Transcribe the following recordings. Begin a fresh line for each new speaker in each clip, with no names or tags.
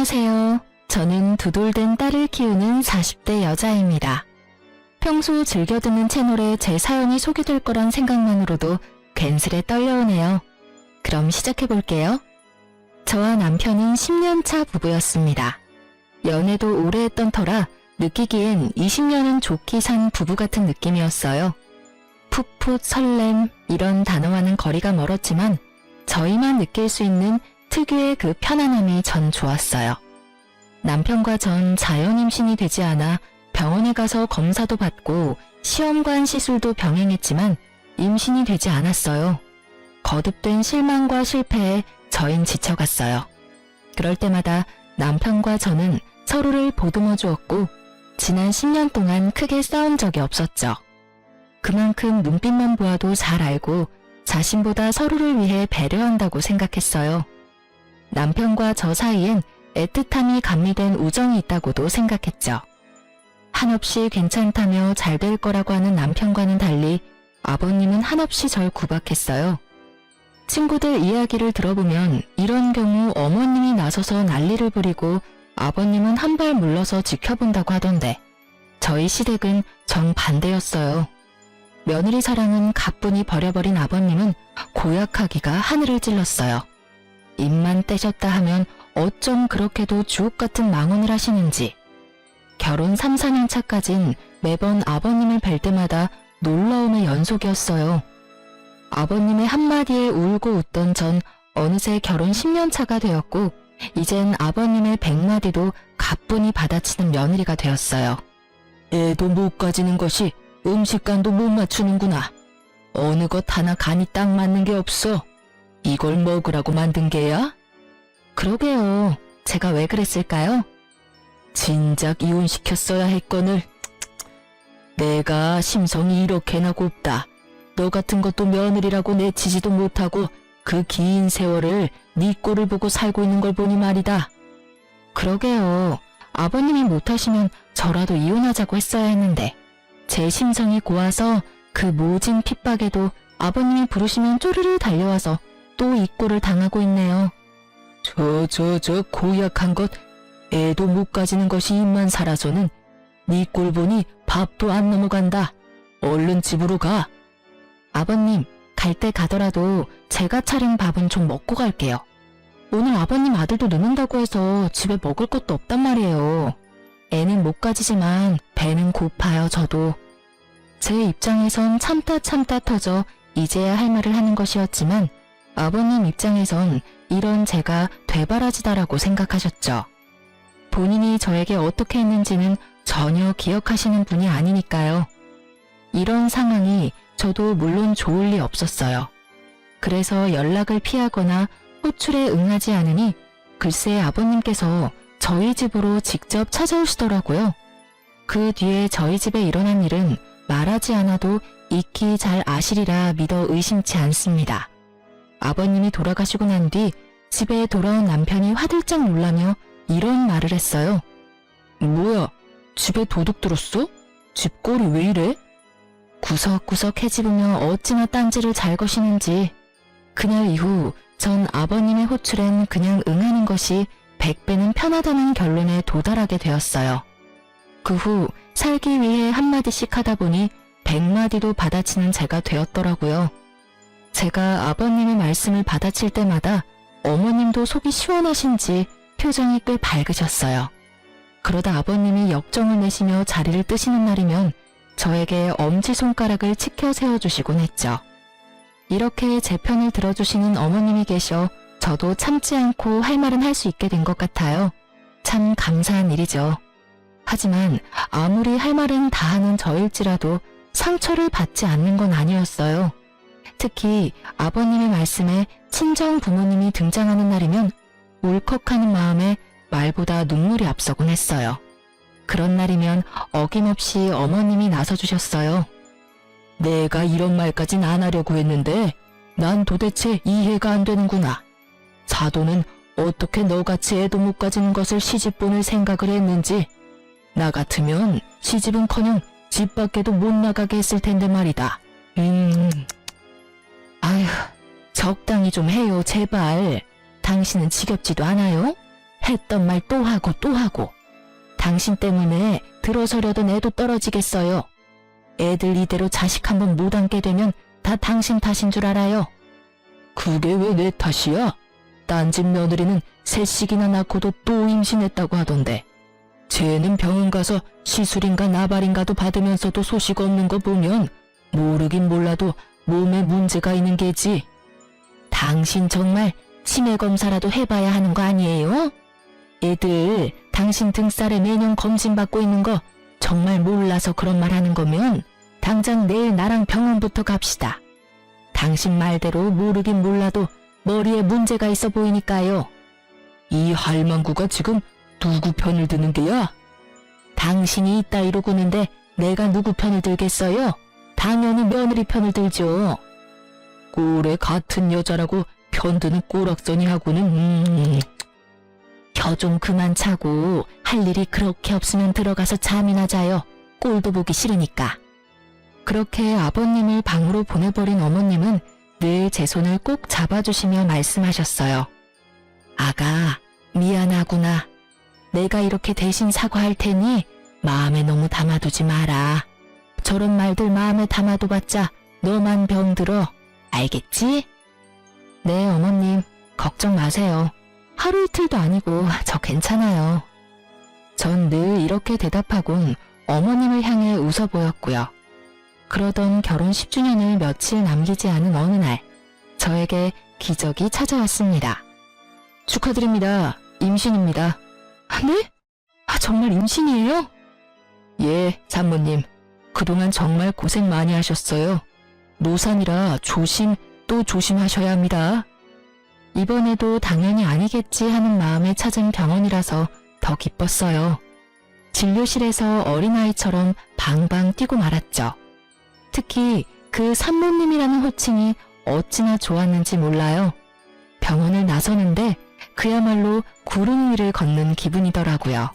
안녕하세요. 저는 두돌된 딸을 키우는 40대 여자입니다. 평소 즐겨 듣는 채널에 제 사연이 소개될 거란 생각만으로도 괜스레 떨려오네요. 그럼 시작해볼게요. 저와 남편은 10년차 부부였습니다. 연애도 오래 했던 터라 느끼기엔 20년은 좋게 산 부부 같은 느낌이었어요. 풋풋 설렘 이런 단어와는 거리가 멀었지만 저희만 느낄 수 있는 특유의 그 편안함이 전 좋았어요. 남편과 전 자연 임신이 되지 않아 병원에 가서 검사도 받고 시험관 시술도 병행했지만 임신이 되지 않았어요. 거듭된 실망과 실패에 저흰 지쳐갔어요. 그럴 때마다 남편과 저는 서로를 보듬어 주었고 지난 10년 동안 크게 싸운 적이 없었죠. 그만큼 눈빛만 보아도 잘 알고 자신보다 서로를 위해 배려한다고 생각했어요. 남편과 저 사이엔 애틋함이 감미된 우정이 있다고도 생각했죠. 한없이 괜찮다며 잘 될 거라고 하는 남편과는 달리 아버님은 한없이 절 구박했어요. 친구들 이야기를 들어보면 이런 경우 어머님이 나서서 난리를 부리고 아버님은 한 발 물러서 지켜본다고 하던데 저희 시댁은 정반대였어요. 며느리 사랑은 가뿐히 버려버린 아버님은 고약하기가 하늘을 찔렀어요. 입만 떼셨다 하면 어쩜 그렇게도 주옥같은 망언을 하시는지. 결혼 3, 4년 차까진 매번 아버님을 뵐 때마다 놀라움의 연속이었어요. 아버님의 한마디에 울고 웃던 전 어느새 결혼 10년 차가 되었고 이젠 아버님의 100마디도 가뿐히 받아치는 며느리가 되었어요. 애도 못 가지는 것이 음식간도 못 맞추는구나. 어느 것 하나 간이 딱 맞는 게 없어. 이걸 먹으라고 만든 게야? 그러게요. 제가 왜 그랬을까요? 진작 이혼시켰어야 했거늘. 내가 심성이 이렇게나 곱다. 너 같은 것도 며느리라고 내치지도 못하고 그 긴 세월을 네 꼴을 보고 살고 있는 걸 보니 말이다. 그러게요. 아버님이 못하시면 저라도 이혼하자고 했어야 했는데 제 심성이 고와서 그 모진 핍박에도 아버님이 부르시면 쪼르르 달려와서 또 이 꼴을 당하고 있네요. 저 고약한 것, 애도 못 가지는 것이 입만 살아서는 네 꼴 보니 밥도 안 넘어간다. 얼른 집으로 가. 아버님, 갈 때 가더라도 제가 차린 밥은 좀 먹고 갈게요. 오늘 아버님 아들도 늦는다고 해서 집에 먹을 것도 없단 말이에요. 애는 못 가지지만 배는 고파요, 저도. 제 입장에선 참다 터져 이제야 할 말을 하는 것이었지만 아버님 입장에선 이런 제가 되바라지다라고 생각하셨죠. 본인이 저에게 어떻게 했는지는 전혀 기억하시는 분이 아니니까요. 이런 상황이 저도 물론 좋을 리 없었어요. 그래서 연락을 피하거나 호출에 응하지 않으니 글쎄 아버님께서 저희 집으로 직접 찾아오시더라고요. 그 뒤에 저희 집에 일어난 일은 말하지 않아도 익히 잘 아시리라 믿어 의심치 않습니다. 아버님이 돌아가시고 난 뒤 집에 돌아온 남편이 화들짝 놀라며 이런 말을 했어요. 뭐야, 집에 도둑 들었어? 집꼴이 왜 이래? 구석구석 헤집으며 어찌나 딴지를 잘 거시는지. 그날 이후 전 아버님의 호출엔 그냥 응하는 것이 100배는 편하다는 결론에 도달하게 되었어요. 그 후 살기 위해 한마디씩 하다 보니 100마디도 받아치는 제가 되었더라고요. 제가 아버님의 말씀을 받아칠 때마다 어머님도 속이 시원하신지 표정이 꽤 밝으셨어요. 그러다 아버님이 역정을 내시며 자리를 뜨시는 날이면 저에게 엄지손가락을 치켜 세워주시곤 했죠. 이렇게 제 편을 들어주시는 어머님이 계셔 저도 참지 않고 할 말은 할 수 있게 된 것 같아요. 참 감사한 일이죠. 하지만 아무리 할 말은 다 하는 저일지라도 상처를 받지 않는 건 아니었어요. 특히 아버님의 말씀에 친정 부모님이 등장하는 날이면 울컥하는 마음에 말보다 눈물이 앞서곤 했어요. 그런 날이면 어김없이 어머님이 나서주셨어요. 내가 이런 말까진 안 하려고 했는데 난 도대체 이해가 안 되는구나. 사도는 어떻게 너같이 애도 못 가지는 것을 시집 보낼 생각을 했는지. 나 같으면 시집은커녕 집 밖에도 못 나가게 했을 텐데 말이다. 아휴, 적당히 좀 해요, 제발. 당신은 지겹지도 않아요? 했던 말 또 하고 또 하고. 당신 때문에 들어서려던 애도 떨어지겠어요. 애들 이대로 자식 한번 못 안게 되면 다 당신 탓인 줄 알아요. 그게 왜 내 탓이야? 딴 집 며느리는 셋씩이나 낳고도 또 임신했다고 하던데. 쟤는 병원 가서 시술인가 나발인가도 받으면서도 소식 없는 거 보면 모르긴 몰라도 몸에 문제가 있는 게지. 당신 정말 치매 검사라도 해봐야 하는 거 아니에요? 애들 당신 등살에 매년 검진받고 있는 거 정말 몰라서 그런 말 하는 거면 당장 내일 나랑 병원부터 갑시다. 당신 말대로 모르긴 몰라도 머리에 문제가 있어 보이니까요. 이 할망구가 지금 누구 편을 드는 게야? 당신이 이따위로 구는데 내가 누구 편을 들겠어요? 당연히 며느리 편을 들죠. 꼴에 같은 여자라고 편드는 꼬락서니 하고는 혀 좀 그만 차고 할 일이 그렇게 없으면 들어가서 잠이나 자요. 꼴도 보기 싫으니까. 그렇게 아버님을 방으로 보내버린 어머님은 늘 제 손을 꼭 잡아주시며 말씀하셨어요. 아가, 미안하구나. 내가 이렇게 대신 사과할 테니 마음에 너무 담아두지 마라. 저런 말들 마음에 담아둬봤자 너만 병들어. 알겠지? 네, 어머님. 걱정 마세요. 하루 이틀도 아니고 저 괜찮아요. 전 늘 이렇게 대답하곤 어머님을 향해 웃어 보였고요. 그러던 결혼 10주년을 며칠 남기지 않은 어느 날, 저에게 기적이 찾아왔습니다. 축하드립니다. 임신입니다. 네? 정말 임신이에요? 예, 산모님. 그동안 정말 고생 많이 하셨어요. 노산이라 조심 또 조심하셔야 합니다. 이번에도 당연히 아니겠지 하는 마음에 찾은 병원이라서 더 기뻤어요. 진료실에서 어린아이처럼 방방 뛰고 말았죠. 특히 그 산모님이라는 호칭이 어찌나 좋았는지 몰라요. 병원을 나서는데 그야말로 구름 위를 걷는 기분이더라고요.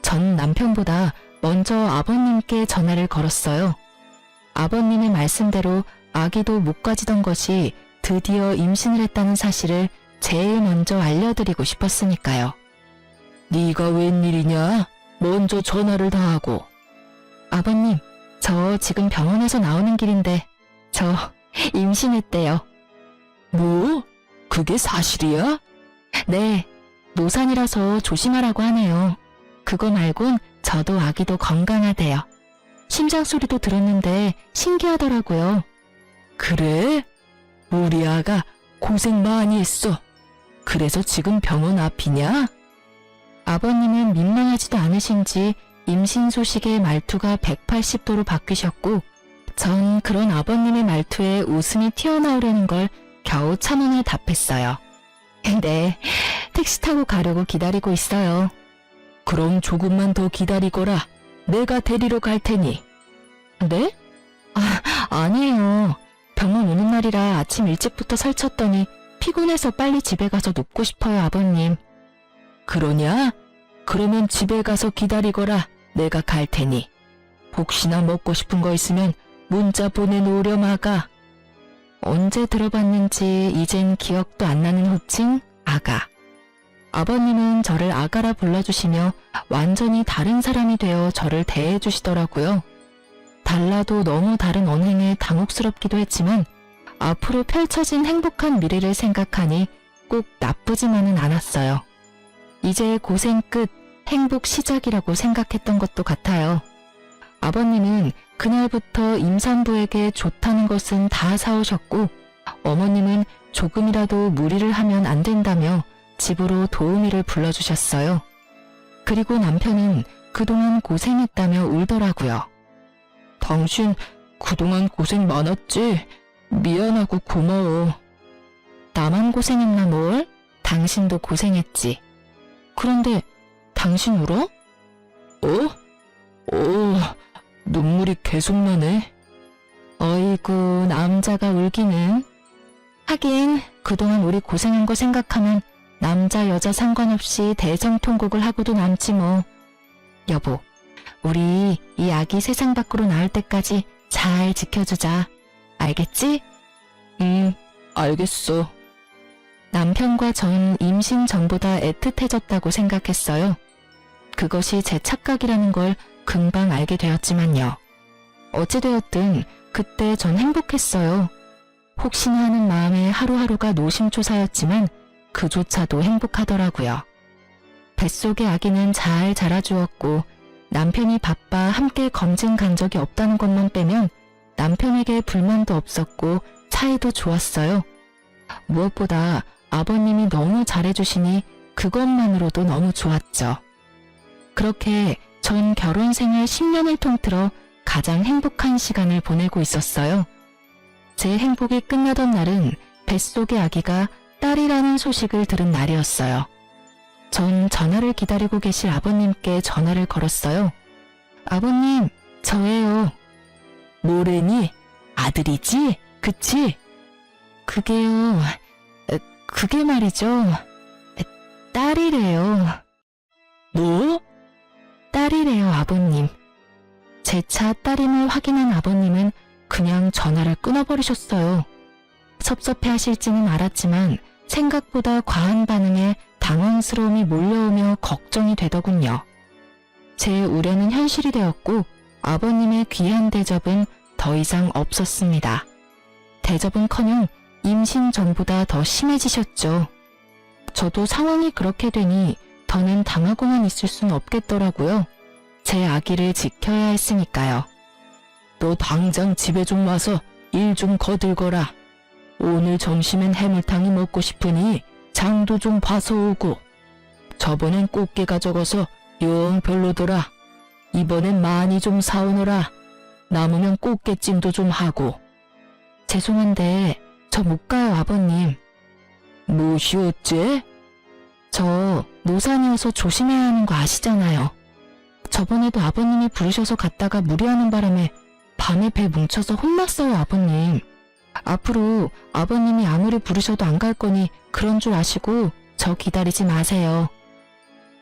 전 남편보다 먼저 아버님께 전화를 걸었어요. 아버님의 말씀대로 아기도 못 가지던 것이 드디어 임신을 했다는 사실을 제일 먼저 알려드리고 싶었으니까요. 네가 웬일이냐? 먼저 전화를 다 하고. 아버님, 저 지금 병원에서 나오는 길인데 저 임신했대요. 뭐? 그게 사실이야? 네, 노산이라서 조심하라고 하네요. 그거 말곤 저도 아기도 건강하대요. 심장 소리도 들었는데 신기하더라고요. 그래? 우리 아가 고생 많이 했어. 그래서 지금 병원 앞이냐? 아버님은 민망하지도 않으신지 임신 소식에 말투가 180도로 바뀌셨고 전 그런 아버님의 말투에 웃음이 튀어나오려는 걸 겨우 참으며 답했어요. 네, 택시 타고 가려고 기다리고 있어요. 그럼 조금만 더 기다리거라. 내가 데리러 갈 테니. 네? 아니에요. 병원 오는 날이라 아침 일찍부터 설쳤더니 피곤해서 빨리 집에 가서 눕고 싶어요, 아버님. 그러냐? 그러면 집에 가서 기다리거라. 내가 갈 테니. 혹시나 먹고 싶은 거 있으면 문자 보내놓으렴, 아가. 언제 들어봤는지 이젠 기억도 안 나는 호칭, 아가. 아버님은 저를 아가라 불러주시며 완전히 다른 사람이 되어 저를 대해주시더라고요. 달라도 너무 다른 언행에 당혹스럽기도 했지만 앞으로 펼쳐진 행복한 미래를 생각하니 꼭 나쁘지만은 않았어요. 이제 고생 끝, 행복 시작이라고 생각했던 것도 같아요. 아버님은 그날부터 임산부에게 좋다는 것은 다 사오셨고 어머님은 조금이라도 무리를 하면 안 된다며 집으로 도우미를 불러주셨어요. 그리고 남편은 그동안 고생했다며 울더라고요. 당신 그동안 고생 많았지? 미안하고 고마워. 나만 고생했나 뭘? 당신도 고생했지. 그런데 당신 울어? 눈물이 계속 나네. 어이구, 남자가 울기는. 하긴 그동안 우리 고생한 거 생각하면 남자 여자 상관없이 대성통곡을 하고도 남지 뭐. 여보, 우리 이 아기 세상 밖으로 나올 때까지 잘 지켜주자. 알겠지? 알겠어. 남편과 전 임신 전보다 애틋해졌다고 생각했어요. 그것이 제 착각이라는 걸 금방 알게 되었지만요. 어찌되었든 그때 전 행복했어요. 혹시나 하는 마음에 하루하루가 노심초사였지만 그조차도 행복하더라고요. 뱃속의 아기는 잘 자라주었고 남편이 바빠 함께 검진 간 적이 없다는 것만 빼면 남편에게 불만도 없었고 사이도 좋았어요. 무엇보다 아버님이 너무 잘해주시니 그것만으로도 너무 좋았죠. 그렇게 전 결혼 생활 10년을 통틀어 가장 행복한 시간을 보내고 있었어요. 제 행복이 끝나던 날은 뱃속의 아기가 딸이라는 소식을 들은 날이었어요. 전 전화를 기다리고 계실 아버님께 전화를 걸었어요. 아버님, 저예요. 뭐래니? 아들이지? 그치? 그게요. 그게 말이죠. 딸이래요. 뭐? 딸이래요, 아버님. 제 차 딸임을 확인한 아버님은 그냥 전화를 끊어버리셨어요. 섭섭해하실지는 알았지만 생각보다 과한 반응에 당황스러움이 몰려오며 걱정이 되더군요. 제 우려는 현실이 되었고 아버님의 귀한 대접은 더 이상 없었습니다. 대접은커녕 임신 전보다 더 심해지셨죠. 저도 상황이 그렇게 되니 더는 당하고만 있을 순 없겠더라고요. 제 아기를 지켜야 했으니까요. 너 당장 집에 좀 와서 일 좀 거들거라. 오늘 점심엔 해물탕이 먹고 싶으니 장도 좀 봐서 오고. 저번엔 꽃게가 적어서 영 별로더라. 이번엔 많이 좀 사오너라. 남으면 꽃게찜도 좀 하고. 죄송한데 저 못 가요, 아버님. 무엇이 어째? 저 노산이어서 조심해야 하는 거 아시잖아요. 저번에도 아버님이 부르셔서 갔다가 무리하는 바람에 밤에 배 뭉쳐서 혼났어요, 아버님. 앞으로 아버님이 아무리 부르셔도 안 갈 거니 그런 줄 아시고 저 기다리지 마세요.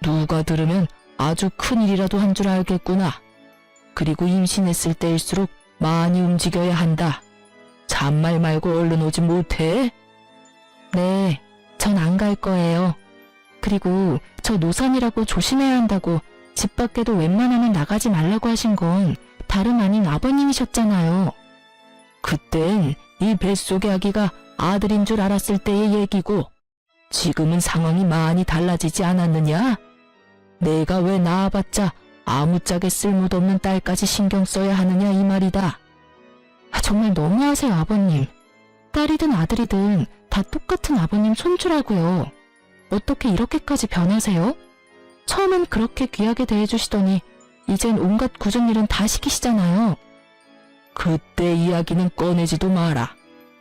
누가 들으면 아주 큰일이라도 한 줄 알겠구나. 그리고 임신했을 때일수록 많이 움직여야 한다. 잔말 말고 얼른 오지 못해? 네, 전 안 갈 거예요. 그리고 저 노산이라고 조심해야 한다고 집 밖에도 웬만하면 나가지 말라고 하신 건 다름 아닌 아버님이셨잖아요. 그땐 이 뱃속의 아기가 아들인 줄 알았을 때의 얘기고 지금은 상황이 많이 달라지지 않았느냐? 내가 왜 낳아봤자 아무짝에 쓸모없는 딸까지 신경 써야 하느냐 이 말이다. 정말 너무하세요, 아버님. 딸이든 아들이든 다 똑같은 아버님 손주라고요. 어떻게 이렇게까지 변하세요? 처음엔 그렇게 귀하게 대해주시더니 이젠 온갖 굳은 일은 다 시키시잖아요. 그때 이야기는 꺼내지도 마라.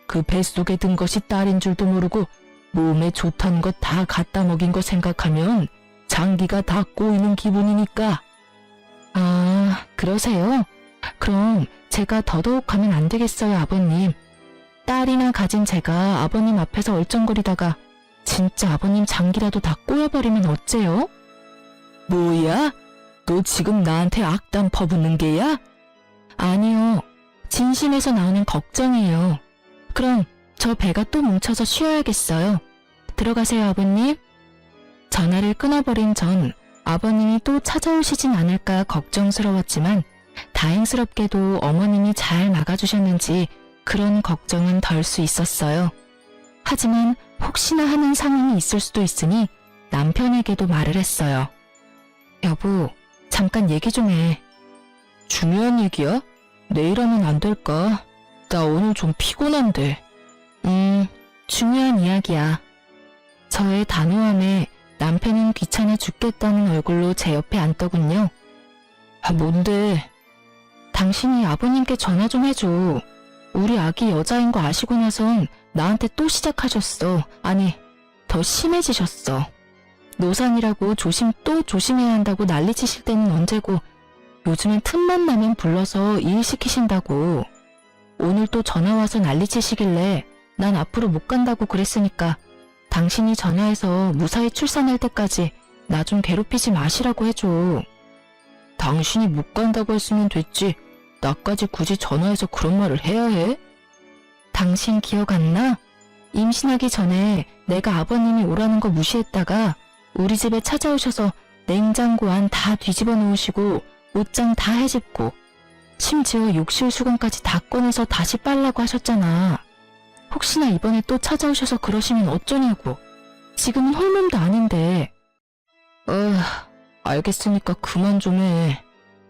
그 뱃속에 든 것이 딸인 줄도 모르고 몸에 좋다는 것 다 갖다 먹인 거 생각하면 장기가 다 꼬이는 기분이니까. 아, 그러세요? 그럼 제가 더더욱 가면 안 되겠어요, 아버님. 딸이나 가진 제가 아버님 앞에서 얼쩡거리다가 진짜 아버님 장기라도 다 꼬여버리면 어째요? 뭐야? 너 지금 나한테 악담 퍼붓는 게야? 아니요. 진심에서 나오는 걱정이에요. 그럼 저 배가 또 뭉쳐서 쉬어야겠어요. 들어가세요, 아버님. 전화를 끊어버린 전 아버님이 또 찾아오시진 않을까 걱정스러웠지만 다행스럽게도 어머님이 잘 막아주셨는지 그런 걱정은 덜 수 있었어요. 하지만 혹시나 하는 상황이 있을 수도 있으니 남편에게도 말을 했어요. 여보, 잠깐 얘기 좀 해. 중요한 얘기야? 내일 하면 안 될까? 나 오늘 좀 피곤한데. 중요한 이야기야. 저의 단호함에 남편은 귀찮아 죽겠다는 얼굴로 제 옆에 앉더군요. 아, 뭔데? 당신이 아버님께 전화 좀 해줘. 우리 아기 여자인 거 아시고 나선 나한테 또 시작하셨어. 아니, 더 심해지셨어. 노산이라고 또 조심해야 한다고 난리치실 때는 언제고 요즘엔 틈만 나면 불러서 일 시키신다고. 오늘 또 전화와서 난리치시길래 난 앞으로 못 간다고 그랬으니까 당신이 전화해서 무사히 출산할 때까지 나 좀 괴롭히지 마시라고 해줘. 당신이 못 간다고 했으면 됐지. 나까지 굳이 전화해서 그런 말을 해야 해? 당신 기억 안 나? 임신하기 전에 내가 아버님이 오라는 거 무시했다가 우리 집에 찾아오셔서 냉장고 안 다 뒤집어 놓으시고 옷장 다 헤집고 심지어 욕실 수건까지 다 꺼내서 다시 빨라고 하셨잖아. 혹시나 이번에 또 찾아오셔서 그러시면 어쩌냐고. 지금은 홀몸도 아닌데. 알겠으니까 그만 좀 해.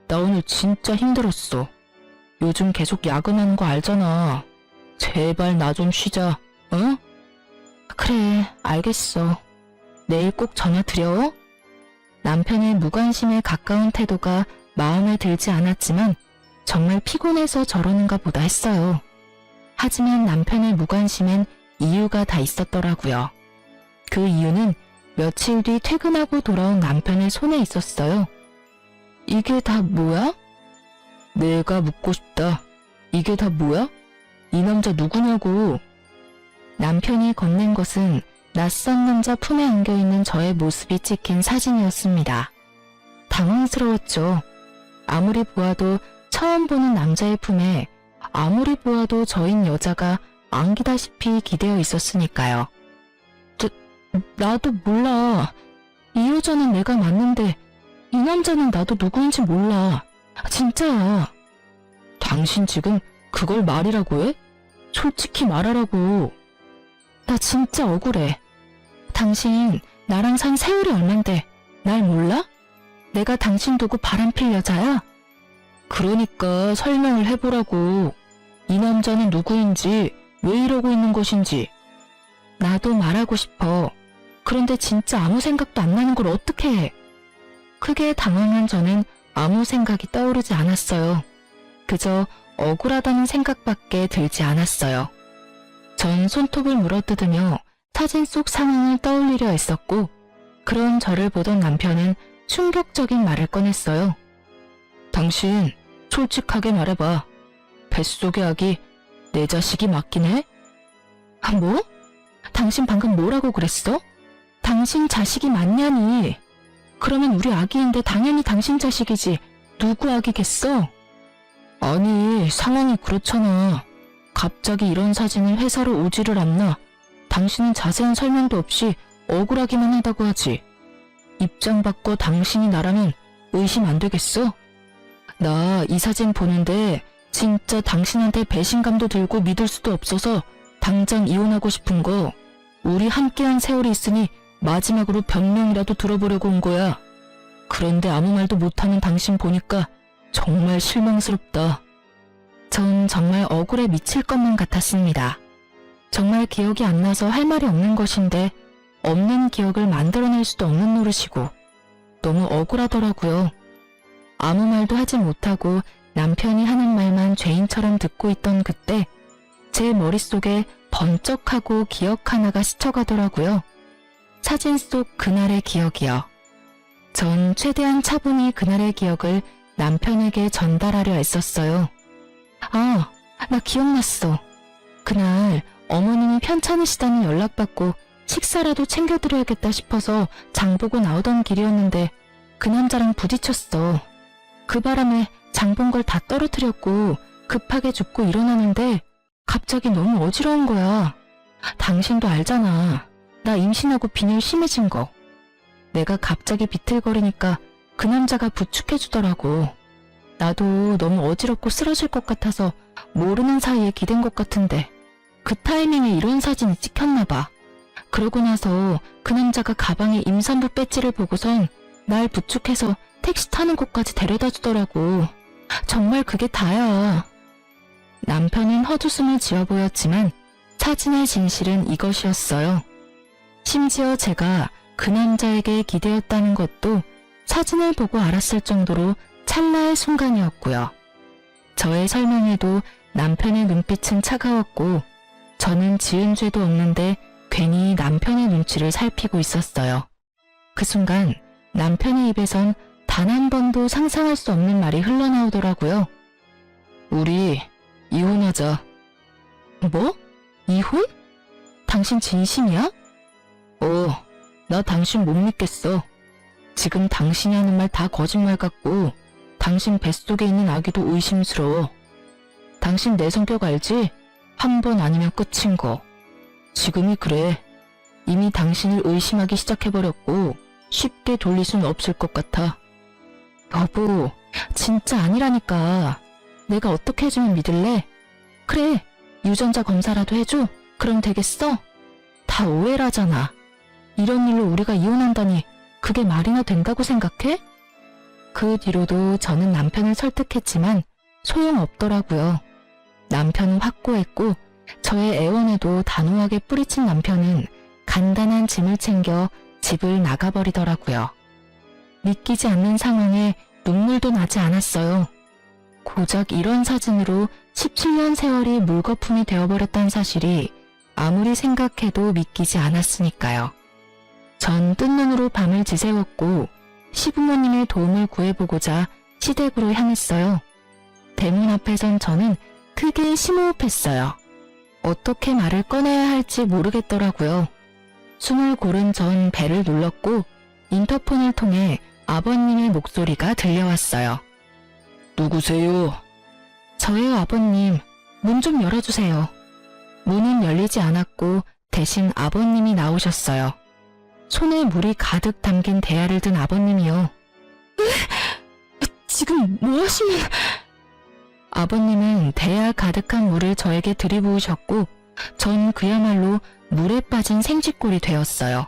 나 오늘 진짜 힘들었어. 요즘 계속 야근하는 거 알잖아. 제발 나 좀 쉬자, 어? 그래, 알겠어. 내일 꼭 전화 드려. 남편의 무관심에 가까운 태도가 마음에 들지 않았지만 정말 피곤해서 저러는가 보다 했어요. 하지만 남편의 무관심엔 이유가 다 있었더라고요. 그 이유는 며칠 뒤 퇴근하고 돌아온 남편의 손에 있었어요. 이게 다 뭐야? 내가 묻고 싶다. 이게 다 뭐야? 이 남자 누구냐고. 남편이 건넨 것은 낯선 남자 품에 안겨있는 저의 모습이 찍힌 사진이었습니다. 당황스러웠죠. 아무리 보아도 처음 보는 남자의 품에 아무리 보아도 저인 여자가 안기다시피 기대어 있었으니까요. 나도 몰라. 이 여자는 내가 맞는데 이 남자는 나도 누구인지 몰라. 진짜야. 당신 지금 그걸 말이라고 해? 솔직히 말하라고. 나 진짜 억울해. 당신 나랑 산 세월이 얼만데 날 몰라? 내가 당신 두고 바람필 여자야? 그러니까 설명을 해보라고. 이 남자는 누구인지, 왜 이러고 있는 것인지. 나도 말하고 싶어. 그런데 진짜 아무 생각도 안 나는 걸 어떻게 해? 크게 당황한 저는 아무 생각이 떠오르지 않았어요. 그저 억울하다는 생각밖에 들지 않았어요. 전 손톱을 물어뜯으며 사진 속 상황을 떠올리려 했었고, 그런 저를 보던 남편은 충격적인 말을 꺼냈어요. 당신 솔직하게 말해봐. 뱃속의 아기 내 자식이 맞긴 해? 뭐? 당신 방금 뭐라고 그랬어? 당신 자식이 맞냐니? 그러면 우리 아기인데 당연히 당신 자식이지. 누구 아기겠어? 아니, 상황이 그렇잖아. 갑자기 이런 사진을 회사로 오지를 않나. 당신은 자세한 설명도 없이 억울하기만 하다고 하지. 입장 바꿔 당신이 나라면 의심 안 되겠어? 나 이 사진 보는데 진짜 당신한테 배신감도 들고 믿을 수도 없어서 당장 이혼하고 싶은 거. 우리 함께한 세월이 있으니 마지막으로 변명이라도 들어보려고 온 거야. 그런데 아무 말도 못하는 당신 보니까 정말 실망스럽다. 전 정말 억울해 미칠 것만 같았습니다. 정말 기억이 안 나서 할 말이 없는 것인데 없는 기억을 만들어낼 수도 없는 노릇이고 너무 억울하더라고요. 아무 말도 하지 못하고 남편이 하는 말만 죄인처럼 듣고 있던 그때 제 머릿속에 번쩍하고 기억 하나가 스쳐가더라고요. 사진 속 그날의 기억이요. 전 최대한 차분히 그날의 기억을 남편에게 전달하려 애썼어요. 아, 나 기억났어. 그날 어머님이 편찮으시다는 연락받고 식사라도 챙겨드려야겠다 싶어서 장보고 나오던 길이었는데 그 남자랑 부딪혔어. 그 바람에 장본 걸 다 떨어뜨렸고 급하게 줍고 일어나는데 갑자기 너무 어지러운 거야. 당신도 알잖아. 나 임신하고 빈혈 심해진 거. 내가 갑자기 비틀거리니까 그 남자가 부축해주더라고. 나도 너무 어지럽고 쓰러질 것 같아서 모르는 사이에 기댄 것 같은데 그 타이밍에 이런 사진이 찍혔나 봐. 그러고 나서 그 남자가 가방에 임산부 배지를 보고선 날 부축해서 택시 타는 곳까지 데려다 주더라고. 정말 그게 다야. 남편은 헛웃음을 지어 보였지만 사진의 진실은 이것이었어요. 심지어 제가 그 남자에게 기대었다는 것도 사진을 보고 알았을 정도로 찰나의 순간이었고요. 저의 설명에도 남편의 눈빛은 차가웠고 저는 지은 죄도 없는데 괜히 남편의 눈치를 살피고 있었어요. 그 순간 남편의 입에선 단 한 번도 상상할 수 없는 말이 흘러나오더라고요. 우리 이혼하자. 뭐? 이혼? 당신 진심이야? 나 당신 못 믿겠어. 지금 당신이 하는 말 다 거짓말 같고 당신 뱃속에 있는 아기도 의심스러워. 당신 내 성격 알지? 한 번 아니면 끝인 거. 지금이 그래. 이미 당신을 의심하기 시작해버렸고 쉽게 돌릴 순 없을 것 같아. 여보, 진짜 아니라니까. 내가 어떻게 해주면 믿을래? 그래, 유전자 검사라도 해줘? 그럼 되겠어? 다 오해라잖아. 이런 일로 우리가 이혼한다니 그게 말이나 된다고 생각해? 그 뒤로도 저는 남편을 설득했지만 소용없더라고요. 남편은 확고했고 저의 애원에도 단호하게 뿌리친 남편은 간단한 짐을 챙겨 집을 나가버리더라고요. 믿기지 않는 상황에 눈물도 나지 않았어요. 고작 이런 사진으로 17년 세월이 물거품이 되어버렸다는 사실이 아무리 생각해도 믿기지 않았으니까요. 전 뜬 눈으로 밤을 지새웠고 시부모님의 도움을 구해보고자 시댁으로 향했어요. 대문 앞에 선 저는 크게 심호흡했어요. 어떻게 말을 꺼내야 할지 모르겠더라고요. 숨을 고른 전 벨을 눌렀고 인터폰을 통해 아버님의 목소리가 들려왔어요. 누구세요? 저예요, 아버님. 문 좀 열어주세요. 문은 열리지 않았고 대신 아버님이 나오셨어요. 손에 물이 가득 담긴 대야를 든 아버님이요. 지금 뭐 하시는... 아버님은 대야 가득한 물을 저에게 들이부으셨고 전 그야말로 물에 빠진 생쥐꼴이 되었어요.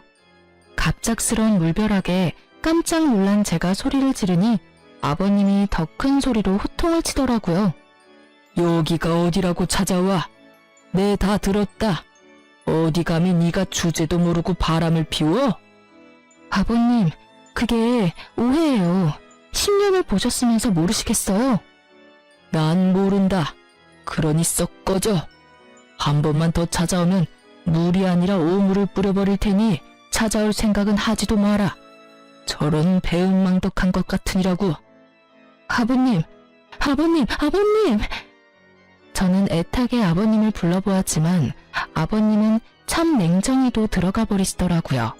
갑작스러운 물벼락에 깜짝 놀란 제가 소리를 지르니 아버님이 더 큰 소리로 호통을 치더라고요. 여기가 어디라고 찾아와? 네, 다 들었다. 어디 감히 네가 주제도 모르고 바람을 피워? 아버님, 그게 오해예요. 10년을 보셨으면서 모르시겠어요? 난 모른다. 그러니 썩 꺼져. 한 번만 더 찾아오면 물이 아니라 오물을 뿌려버릴 테니 찾아올 생각은 하지도 마라. 저런 배은망덕한 것 같으니라고. 아버님, 아버님, 아버님! 저는 애타게 아버님을 불러보았지만 아버님은 참 냉정히도 들어가 버리시더라고요.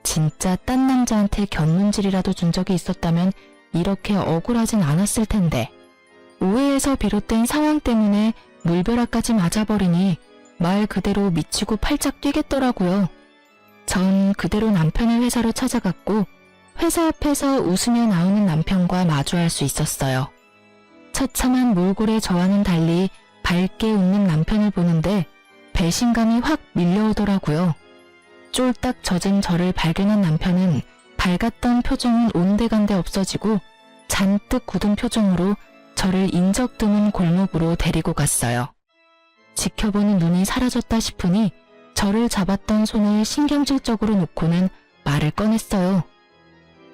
진짜 딴 남자한테 견눈질이라도 준 적이 있었다면 이렇게 억울하진 않았을 텐데 오해에서 비롯된 상황 때문에 물벼락까지 맞아버리니 말 그대로 미치고 팔짝 뛰겠더라고요. 전 그대로 남편의 회사로 찾아갔고 회사 앞에서 웃으며 나오는 남편과 마주할 수 있었어요. 처참한 몰골의 저와는 달리 밝게 웃는 남편을 보는데 배신감이 확 밀려오더라고요. 쫄딱 젖은 저를 발견한 남편은 밝았던 표정은 온데간데 없어지고 잔뜩 굳은 표정으로 저를 인적 드문 골목으로 데리고 갔어요. 지켜보는 눈이 사라졌다 싶으니 저를 잡았던 손을 신경질적으로 놓고는 말을 꺼냈어요.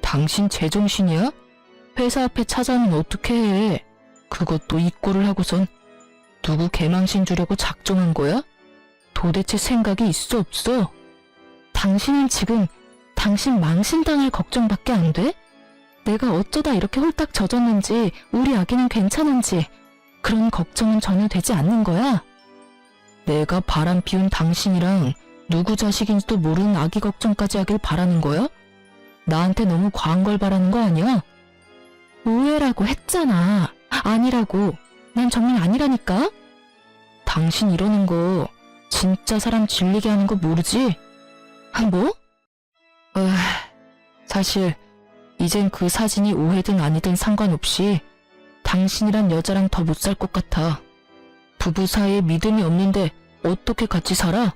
당신 제정신이야? 회사 앞에 찾아오면 어떻게 해? 그것도 이 꼴을 하고선 누구 개망신 주려고 작정한 거야? 도대체 생각이 있어 없어? 당신은 지금 당신 망신당할 걱정밖에 안 돼? 내가 어쩌다 이렇게 홀딱 젖었는지 우리 아기는 괜찮은지 그런 걱정은 전혀 되지 않는 거야? 내가 바람 피운 당신이랑 누구 자식인지도 모르는 아기 걱정까지 하길 바라는 거야? 나한테 너무 과한 걸 바라는 거 아니야? 오해라고 했잖아. 아니라고. 난 정말 아니라니까? 당신 이러는 거 진짜 사람 질리게 하는 거 모르지? 뭐? 사실 이젠 그 사진이 오해든 아니든 상관없이 당신이란 여자랑 더 못 살 것 같아. 부부 사이에 믿음이 없는데 어떻게 같이 살아?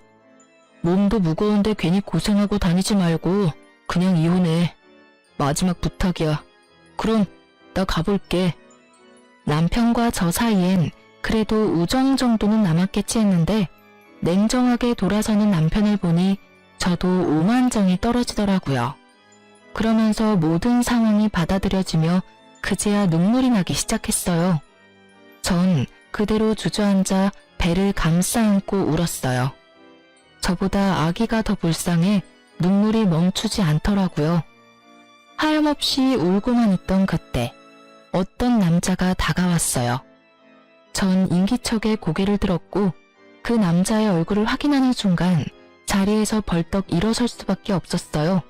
몸도 무거운데 괜히 고생하고 다니지 말고 그냥 이혼해. 마지막 부탁이야. 그럼 나 가볼게. 남편과 저 사이엔 그래도 우정 정도는 남았겠지 했는데 냉정하게 돌아서는 남편을 보니 저도 오만정이 떨어지더라고요. 그러면서 모든 상황이 받아들여지며 그제야 눈물이 나기 시작했어요. 전 그대로 주저앉아 배를 감싸 안고 울었어요. 저보다 아기가 더 불쌍해 눈물이 멈추지 않더라고요. 하염없이 울고만 있던 그때 어떤 남자가 다가왔어요. 전 인기척에 고개를 들었고 그 남자의 얼굴을 확인하는 순간 자리에서 벌떡 일어설 수밖에 없었어요.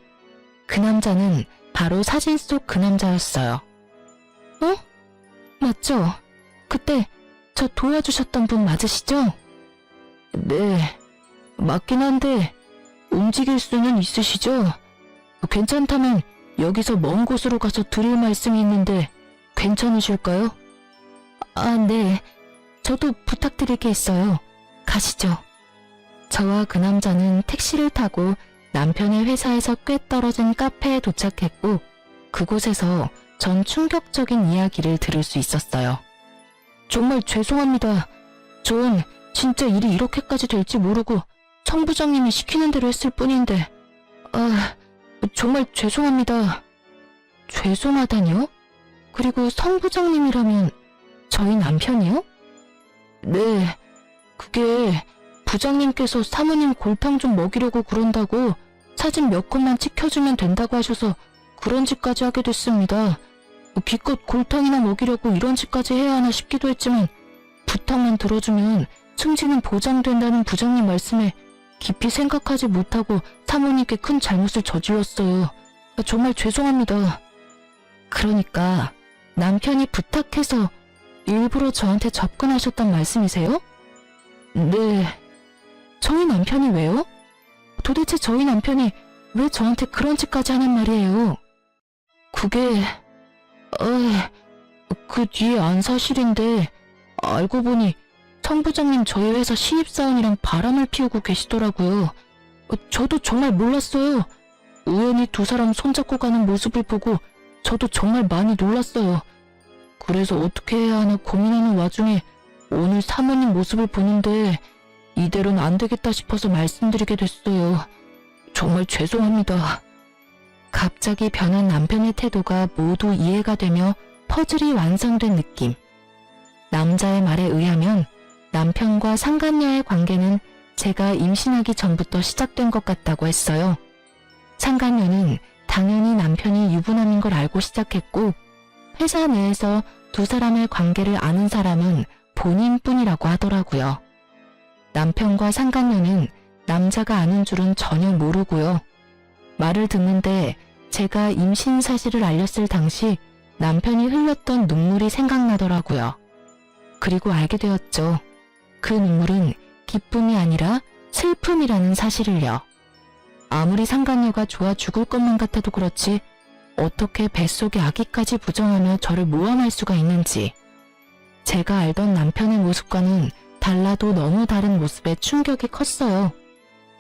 그 남자는 바로 사진 속 그 남자였어요. 어? 맞죠? 그때 저 도와주셨던 분 맞으시죠? 네. 맞긴 한데 움직일 수는 있으시죠? 괜찮다면 여기서 먼 곳으로 가서 드릴 말씀이 있는데 괜찮으실까요? 아, 네. 저도 부탁드릴 게 있어요. 가시죠. 저와 그 남자는 택시를 타고 남편의 회사에서 꽤 떨어진 카페에 도착했고 그곳에서 전 충격적인 이야기를 들을 수 있었어요. 정말 죄송합니다. 전 진짜 일이 이렇게까지 될지 모르고 성 부장님이 시키는 대로 했을 뿐인데 정말 죄송합니다. 죄송하다뇨? 그리고 성 부장님이라면 저희 남편이요? 네, 그게 부장님께서 사모님 골탕 좀 먹이려고 그런다고 사진 몇 컷만 찍혀주면 된다고 하셔서 그런 짓까지 하게 됐습니다. 기껏 골탕이나 먹이려고 이런 짓까지 해야 하나 싶기도 했지만 부탁만 들어주면 승진은 보장된다는 부장님 말씀에 깊이 생각하지 못하고 사모님께 큰 잘못을 저질렀어요. 정말 죄송합니다. 그러니까 남편이 부탁해서 일부러 저한테 접근하셨단 말씀이세요? 네. 저희 남편이 왜요? 도대체 저희 남편이 왜 저한테 그런 짓까지 하는 말이에요? 그게... 그 뒤에 안 사실인데 알고 보니 성 부장님 저희 회사 신입사원이랑 바람을 피우고 계시더라고요. 저도 정말 몰랐어요. 우연히 두 사람 손잡고 가는 모습을 보고 저도 정말 많이 놀랐어요. 그래서 어떻게 해야 하나 고민하는 와중에 오늘 사모님 모습을 보는데 이대로는 안 되겠다 싶어서 말씀드리게 됐어요. 정말 죄송합니다. 갑자기 변한 남편의 태도가 모두 이해가 되며 퍼즐이 완성된 느낌. 남자의 말에 의하면 남편과 상간녀의 관계는 제가 임신하기 전부터 시작된 것 같다고 했어요. 상간녀는 당연히 남편이 유부남인 걸 알고 시작했고 회사 내에서 두 사람의 관계를 아는 사람은 본인뿐이라고 하더라고요. 남편과 상간녀는 남자가 아는 줄은 전혀 모르고요. 말을 듣는데 제가 임신 사실을 알렸을 당시 남편이 흘렸던 눈물이 생각나더라고요. 그리고 알게 되었죠. 그 눈물은 기쁨이 아니라 슬픔이라는 사실을요. 아무리 상간녀가 좋아 죽을 것만 같아도 그렇지 어떻게 뱃속에 아기까지 부정하며 저를 모함할 수가 있는지. 제가 알던 남편의 모습과는 달라도 너무 다른 모습에 충격이 컸어요.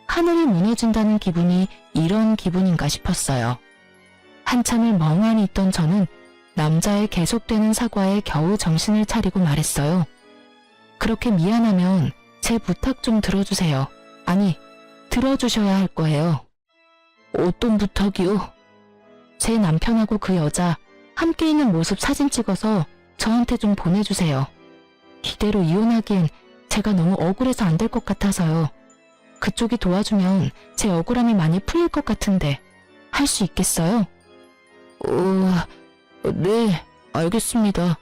하늘이 무너진다는 기분이 이런 기분인가 싶었어요. 한참을 멍하니 있던 저는 남자의 계속되는 사과에 겨우 정신을 차리고 말했어요. 그렇게 미안하면 제 부탁 좀 들어주세요. 아니, 들어주셔야 할 거예요. 어떤 부탁이요? 제 남편하고 그 여자 함께 있는 모습 사진 찍어서 저한테 좀 보내주세요. 이대로 이혼하기엔 제가 너무 억울해서 안 될 것 같아서요. 그쪽이 도와주면 제 억울함이 많이 풀릴 것 같은데 할 수 있겠어요? 네, 알겠습니다.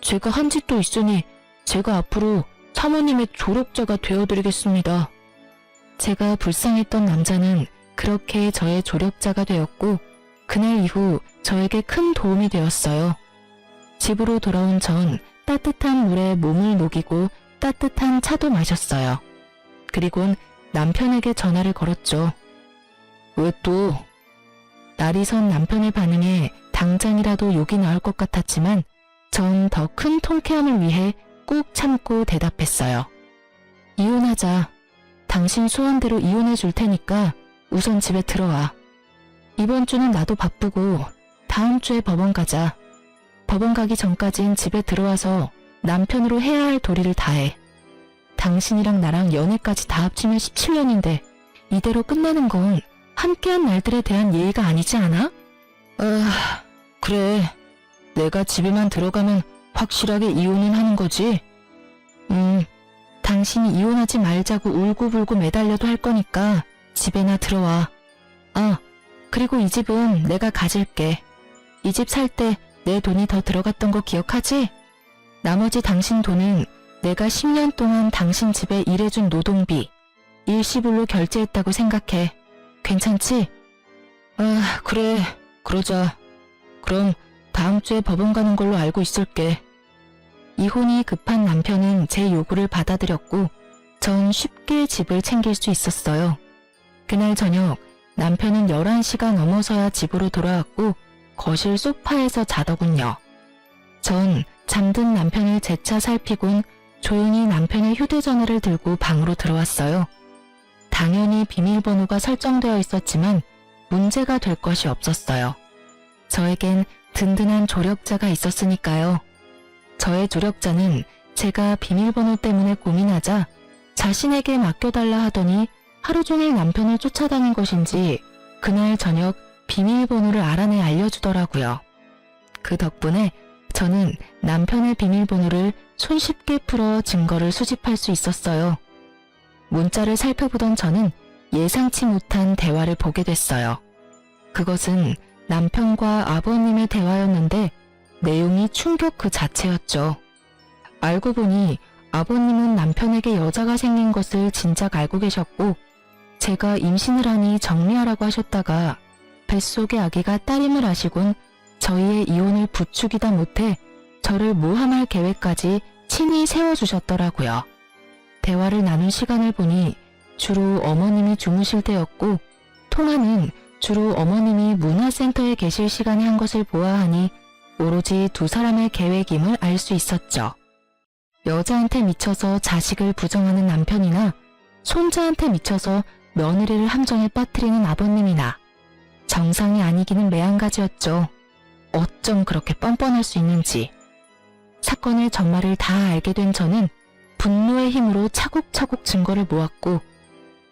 제가 한 짓도 있으니 제가 앞으로 사모님의 조력자가 되어드리겠습니다. 제가 불쌍했던 남자는 그렇게 저의 조력자가 되었고 그날 이후 저에게 큰 도움이 되었어요. 집으로 돌아온 전 따뜻한 물에 몸을 녹이고 따뜻한 차도 마셨어요. 그리곤 남편에게 전화를 걸었죠. 왜 또? 날이 선 남편의 반응에 당장이라도 욕이 나올 것 같았지만 전 더 큰 통쾌함을 위해 꾹 참고 대답했어요. 이혼하자. 당신 소원대로 이혼해 줄 테니까 우선 집에 들어와. 이번 주는 나도 바쁘고 다음 주에 법원 가자. 법원 가기 전까진 집에 들어와서 남편으로 해야 할 도리를 다해. 당신이랑 나랑 연애까지 다 합치면 17년인데 이대로 끝나는 건 함께한 날들에 대한 예의가 아니지 않아? 그래. 내가 집에만 들어가면 확실하게 이혼은 하는 거지? 당신이 이혼하지 말자고 울고불고 매달려도 할 거니까 집에나 들어와. 그리고 이 집은 내가 가질게. 이 집 살 때 내 돈이 더 들어갔던 거 기억하지? 나머지 당신 돈은 내가 10년 동안 당신 집에 일해준 노동비, 일시불로 결제했다고 생각해. 괜찮지? 그래. 그러자. 그럼 다음 주에 법원 가는 걸로 알고 있을게. 이혼이 급한 남편은 제 요구를 받아들였고 전 쉽게 집을 챙길 수 있었어요. 그날 저녁 남편은 11시가 넘어서야 집으로 돌아왔고 거실 소파에서 자더군요. 전 잠든 남편을 재차 살피곤 조용히 남편의 휴대전화를 들고 방으로 들어왔어요. 당연히 비밀번호가 설정되어 있었지만 문제가 될 것이 없었어요. 저에겐 든든한 조력자가 있었으니까요. 저의 조력자는 제가 비밀번호 때문에 고민하자 자신에게 맡겨달라 하더니 하루 종일 남편을 쫓아다닌 것인지 그날 저녁 비밀번호를 알아내 알려주더라고요. 그 덕분에 저는 남편의 비밀번호를 손쉽게 풀어 증거를 수집할 수 있었어요. 문자를 살펴보던 저는 예상치 못한 대화를 보게 됐어요. 그것은 남편과 아버님의 대화였는데 내용이 충격 그 자체였죠. 알고 보니 아버님은 남편에게 여자가 생긴 것을 진작 알고 계셨고 제가 임신을 하니 정리하라고 하셨다가 뱃속의 아기가 딸임을 아시곤 저희의 이혼을 부추기다 못해 저를 모함할 계획까지 친히 세워주셨더라고요. 대화를 나눈 시간을 보니 주로 어머님이 주무실 때였고 통화는 주로 어머님이 문화센터에 계실 시간에 한 것을 보아하니 오로지 두 사람의 계획임을 알 수 있었죠. 여자한테 미쳐서 자식을 부정하는 남편이나 손자한테 미쳐서 며느리를 함정에 빠뜨리는 아버님이나 정상이 아니기는 매한가지였죠. 어쩜 그렇게 뻔뻔할 수 있는지. 사건의 전말을 다 알게 된 저는 분노의 힘으로 차곡차곡 증거를 모았고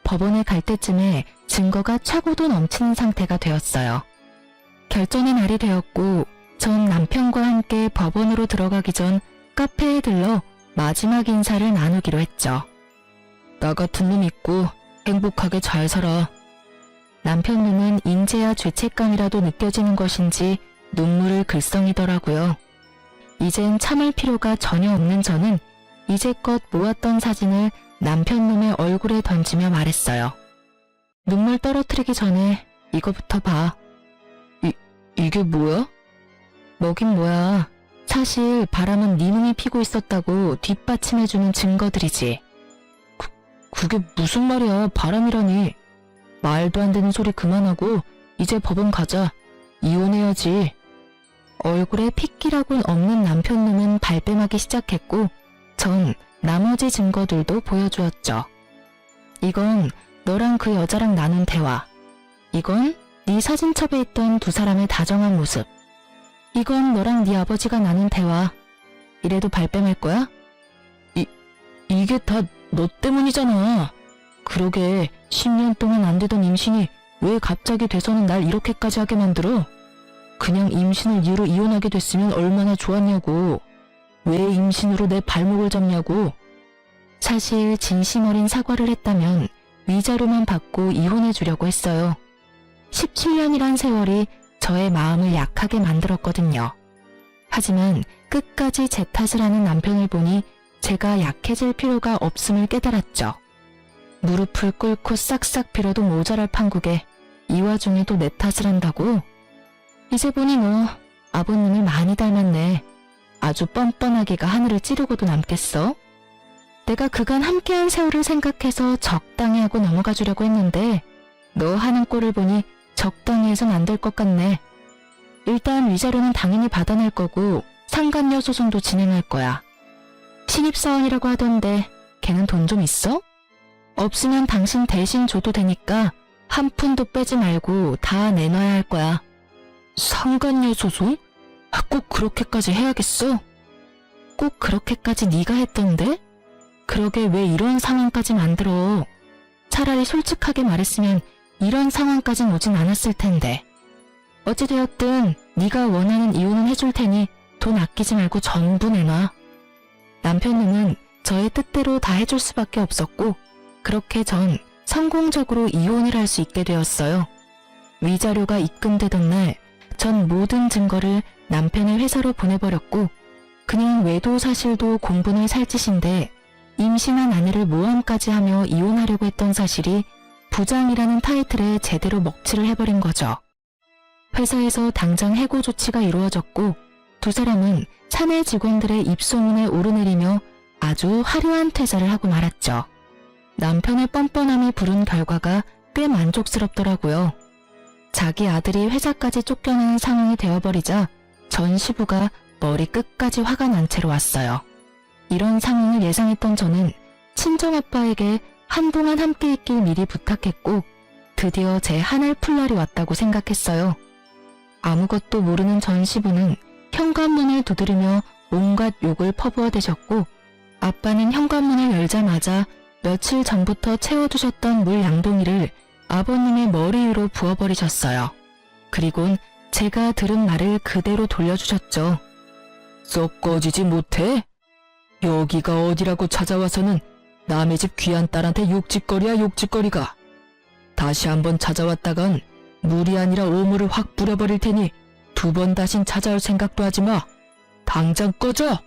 법원에 갈 때쯤에 증거가 차고도 넘치는 상태가 되었어요. 결전의 날이 되었고 전 남편과 함께 법원으로 들어가기 전 카페에 들러 마지막 인사를 나누기로 했죠. 나 같은 놈 있고 행복하게 잘 살아. 남편 눈은 인제야 죄책감이라도 느껴지는 것인지 눈물을 글썽이더라고요. 이젠 참을 필요가 전혀 없는 저는 이제껏 모았던 사진을 남편 놈의 얼굴에 던지며 말했어요. 눈물 떨어뜨리기 전에 이거부터 봐. 이게 뭐야? 뭐긴 뭐야. 사실 바람은 네 놈이 피고 있었다고 뒷받침해주는 증거들이지. 그게 무슨 말이야. 바람이라니. 말도 안 되는 소리 그만하고 이제 법원 가자. 이혼해야지. 얼굴에 핏기라곤 없는 남편 놈은 발뺌하기 시작했고 전 나머지 증거들도 보여주었죠. 이건 너랑 그 여자랑 나눈 대화. 이건 네 사진첩에 있던 두 사람의 다정한 모습. 이건 너랑 네 아버지가 나눈 대화. 이래도 발뺌할 거야? 이게 다 너 때문이잖아. 그러게 10년 동안 안 되던 임신이 왜 갑자기 돼서는 날 이렇게까지 하게 만들어? 그냥 임신을 이유로 이혼하게 됐으면 얼마나 좋았냐고. 왜 임신으로 내 발목을 잡냐고. 사실 진심 어린 사과를 했다면 위자료만 받고 이혼해 주려고 했어요. 17년이란 세월이 저의 마음을 약하게 만들었거든요. 하지만 끝까지 제 탓을 하는 남편을 보니 제가 약해질 필요가 없음을 깨달았죠. 무릎을 꿇고 싹싹 빌어도 모자랄 판국에 이 와중에도 내 탓을 한다고? 이제 보니 너 아버님을 많이 닮았네. 아주 뻔뻔하기가 하늘을 찌르고도 남겠어? 내가 그간 함께한 세월을 생각해서 적당히 하고 넘어가 주려고 했는데 너 하는 꼴을 보니 적당히 해선 안 될 것 같네. 일단 위자료는 당연히 받아낼 거고 상간녀 소송도 진행할 거야. 신입사원이라고 하던데 걔는 돈 좀 있어? 없으면 당신 대신 줘도 되니까 한 푼도 빼지 말고 다 내놔야 할 거야. 상간녀 소송? 꼭 그렇게까지 해야겠어? 꼭 그렇게까지 네가 했던데? 그러게 왜 이런 상황까지 만들어. 차라리 솔직하게 말했으면 이런 상황까진 오진 않았을 텐데. 어찌되었든 네가 원하는 이혼은 해줄 테니 돈 아끼지 말고 전부 내놔. 남편님은 저의 뜻대로 다 해줄 수밖에 없었고 그렇게 전 성공적으로 이혼을 할 수 있게 되었어요. 위자료가 입금되던 날 전 모든 증거를 남편의 회사로 보내버렸고 그냥 외도 사실도 공분을 살 짓인데 임신한 아내를 모함까지 하며 이혼하려고 했던 사실이 부장이라는 타이틀에 제대로 먹칠을 해버린 거죠. 회사에서 당장 해고 조치가 이루어졌고 두 사람은 사내 직원들의 입소문에 오르내리며 아주 화려한 퇴사를 하고 말았죠. 남편의 뻔뻔함이 부른 결과가 꽤 만족스럽더라고요. 자기 아들이 회사까지 쫓겨나는 상황이 되어버리자 전 시부가 머리 끝까지 화가 난 채로 왔어요. 이런 상황을 예상했던 저는 친정아빠에게 한동안 함께 있길 미리 부탁했고 드디어 제 한알 풀 날이 왔다고 생각했어요. 아무것도 모르는 전 시부는 현관문을 두드리며 온갖 욕을 퍼부어대셨고 아빠는 현관문을 열자마자 며칠 전부터 채워두셨던 물 양동이를 아버님의 머리 위로 부어버리셨어요. 그리곤 제가 들은 말을 그대로 돌려주셨죠. 썩 꺼지지 못해? 여기가 어디라고 찾아와서는 남의 집 귀한 딸한테 욕짓거리야 욕짓거리가. 다시 한번 찾아왔다간 물이 아니라 오물을 확 뿌려버릴 테니 2번 다신 찾아올 생각도 하지 마. 당장 꺼져!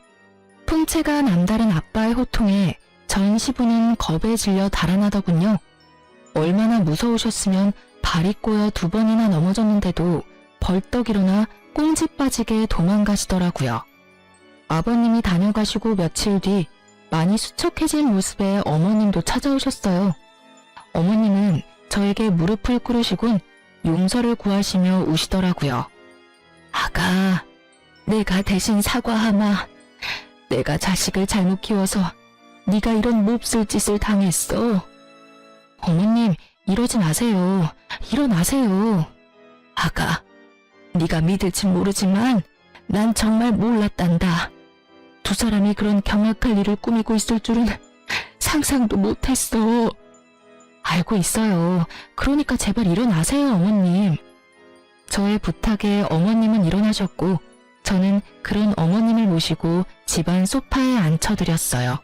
풍채가 남다른 아빠의 호통에 전 시부는 겁에 질려 달아나더군요. 얼마나 무서우셨으면 발이 꼬여 2번이나 넘어졌는데도 벌떡 일어나 꽁지 빠지게 도망가시더라고요. 아버님이 다녀가시고 며칠 뒤 많이 수척해진 모습의 어머님도 찾아오셨어요. 어머님은 저에게 무릎을 꿇으시곤 용서를 구하시며 우시더라고요. 아가, 내가 대신 사과하마. 내가 자식을 잘못 키워서 네가 이런 몹쓸 짓을 당했어. 어머님, 이러지 마세요. 일어나세요. 아가, 네가 믿을진 모르지만 난 정말 몰랐단다. 2 사람이 그런 경악할 일을 꾸미고 있을 줄은 상상도 못했어. 알고 있어요. 그러니까 제발 일어나세요, 어머님. 저의 부탁에 어머님은 일어나셨고 저는 그런 어머님을 모시고 집안 소파에 앉혀드렸어요.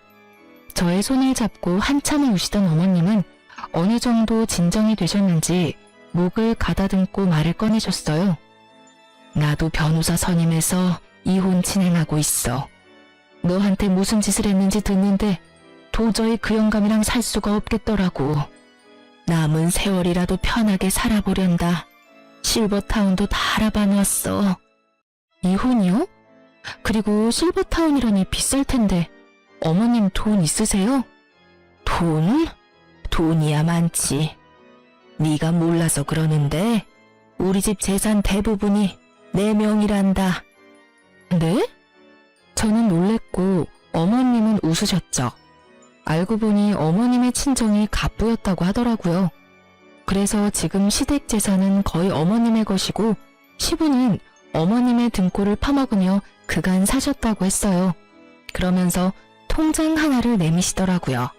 저의 손을 잡고 한참을 우시던 어머님은 어느 정도 진정이 되셨는지 목을 가다듬고 말을 꺼내셨어요. 나도 변호사 선임해서 이혼 진행하고 있어. 너한테 무슨 짓을 했는지 듣는데 도저히 그 영감이랑 살 수가 없겠더라고. 남은 세월이라도 편하게 살아보련다. 실버타운도 다 알아봐 놨어. 이혼이요? 그리고 실버타운이라니 비쌀 텐데 어머님 돈 있으세요? 돈? 돈이야 많지. 네가 몰라서 그러는데 우리 집 재산 대부분이 내 명이란다. 네? 저는 놀랬고 어머님은 웃으셨죠. 알고 보니 어머님의 친정이 갑부였다고 하더라고요. 그래서 지금 시댁 재산은 거의 어머님의 것이고 시부는 어머님의 등골을 파먹으며 그간 사셨다고 했어요. 그러면서 통장 하나를 내미시더라고요.